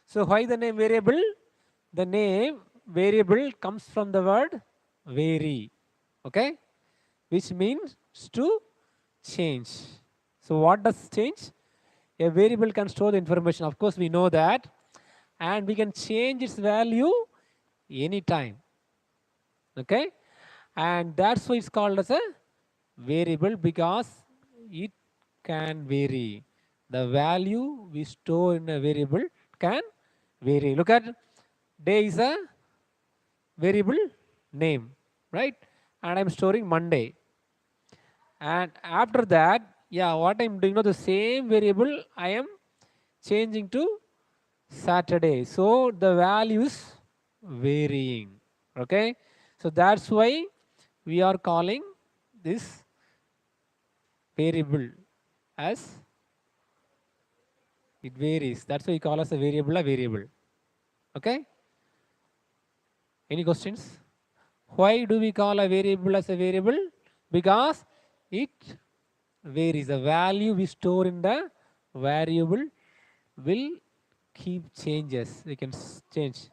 So why the name variable? The name variable comes from the word vary, okay, which means to change. So what does change? A variable can store the information. Of course, we know that, and we can change its value anytime. Okay, and that's why it's called as a variable, because it can vary. The value we store in a variable can vary. Look at, day is a variable name, right? And I'm storing Monday. And after that, yeah, what I'm doing now, the same variable I am changing to Saturday. So the value is varying. Okay. So that's why we are calling this variable as it varies. That's why we call as a variable a variable. Okay. Any questions? Why do we call a variable as a variable? Because it varies. The value we store in the variable will keep changes. We can change.